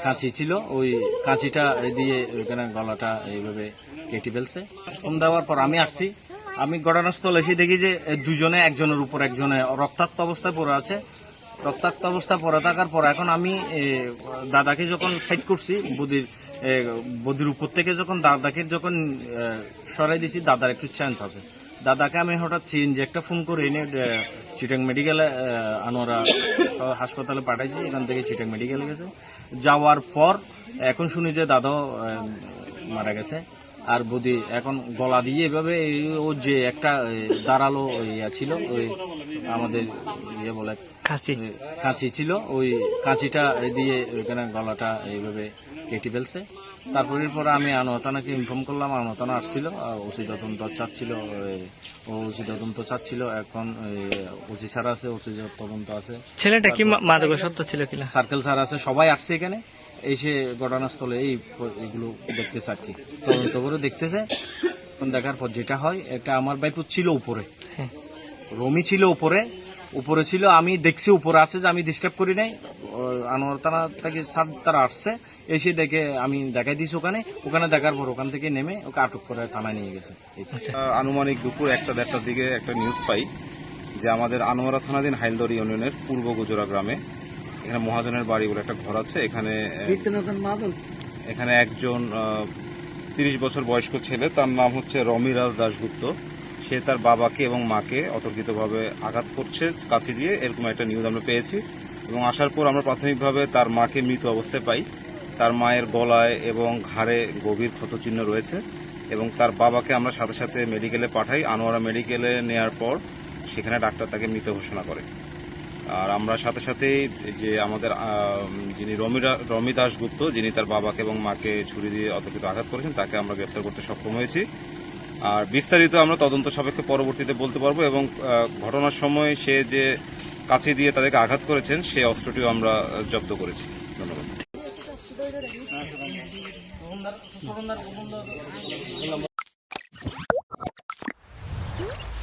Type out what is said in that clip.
কাঁচি ছিল, ওই কাঁচিটা দিয়ে ওইখানে গলাটা এইভাবে কেটে ফেলছে। ফোন দেওয়ার পর আমি আসছি, আমি ঘটনাস্থল এসে দেখি যে দুজনে একজনের উপর একজনে রক্তাক্ত অবস্থায় পড়ে আছে। রক্তাক্ত অবস্থায় পড়ে থাকার পর এখন আমি দাদাকে যখন সাইড করছি, বদির উপর থেকে যখন দাদাকে যখন সরাই দিচ্ছি, দাদার একটু চান্স আছে। দাদাকে আমি হঠাৎ সিএনজি একটা ফোন করে এনে চিটাং মেডিকেলে আনোয়ারা হাসপাতালে পাঠাইছি। এখান থেকে চিটাং মেডিকেলে গেছে। যাওয়ার পর এখন শুনি যে দাদাও মারা গেছে। আর বদি এখন গলা দিয়ে এভাবে ও যে একটা দাঁড়ালো ইয়া ছিল, ওই আমাদের ইয়ে বলে কাঁচি ছিল, ওই কাঁচিটা দিয়ে ওইখানে গলাটা এইভাবে কেটে ফেলছে। তারপরের পরে আমি আনোয়াতানাকে ইনফর্ম করলাম। আনোয়াতানা আসছিল, ওসি তদন্ত চাচ্ছিল। এখন ওসি স্যার আছে, ওসি তদন্ত আছে। ছেলেটা কি মাদকাসক্ত ছিল কিনা, সার্কেল স্যার আছে, সবাই আসছে এখানে এসে ঘটনাস্থলে এইগুলো দেখতেছে আর কি, তদন্ত করে দেখতেছে। দেখার পর যেটা হয়, এটা আমার ভাইপো ছিল উপরে, রমি ছিল উপরে ছিল। আমি দেখছি উপরে আছে, যে আমি ডিস্টার্ব করি নাই। আনোয়ার থানা থেকে তারা আসছে, এসে দেখে আমি দেখাই দিয়েছি ওখানে দেখার পর ওখান থেকে নেমে ওকে আটক করে থানায় নিয়ে গেছে। আনুমানিক দুপুর 1-1:30 দিকে একটা নিউজ পাই যে আমাদের আনোয়ারা থানাধীন হাইলদর ইউনিয়নের পূর্ব গুজরা গ্রামে এখানে মহাজনের বাড়ি বলে একটা ঘর আছে। এখানে একজন 30 বছর বয়স্ক ছেলে, তার নাম হচ্ছে রমিরাজ দাশগুপ্ত। সে তার বাবাকে এবং মাকে অতর্কিতভাবে আঘাত করছে কাঁচি দিয়ে, এরকম একটা নিউজ আমরা পেয়েছি। এবং আসার পর আমরা প্রাথমিকভাবে তার মাকে মৃত অবস্থায় পাই। তার মায়ের গলায় এবং ঘাড়ে গভীর ক্ষতচিহ্ন রয়েছে। এবং তার বাবাকে আমরা সাথে সাথে মেডিকেলে পাঠাই। আনোয়ারা মেডিকেলে নেওয়ার পর সেখানে ডাক্তার তাকে মৃত ঘোষণা করে। আর আমরা সাথে সাথেই যে আমাদের যিনি রমি দাশগুপ্ত, যিনি তার বাবাকে এবং মাকে ছুরি দিয়ে অতর্কিত আঘাত করেছেন, তাকে আমরা গ্রেফতার করতে সক্ষম হয়েছি। আর বিস্তারিত আমরা তদন্ত সাপেক্ষে পরবর্তীতে বলতে পারবো। এবং ঘটনার সময় সে যে কাঁচি দিয়ে তাদেরকে আঘাত করেছেন, সেই অস্ত্রটিও আমরা জব্দ করেছি। ধন্যবাদ।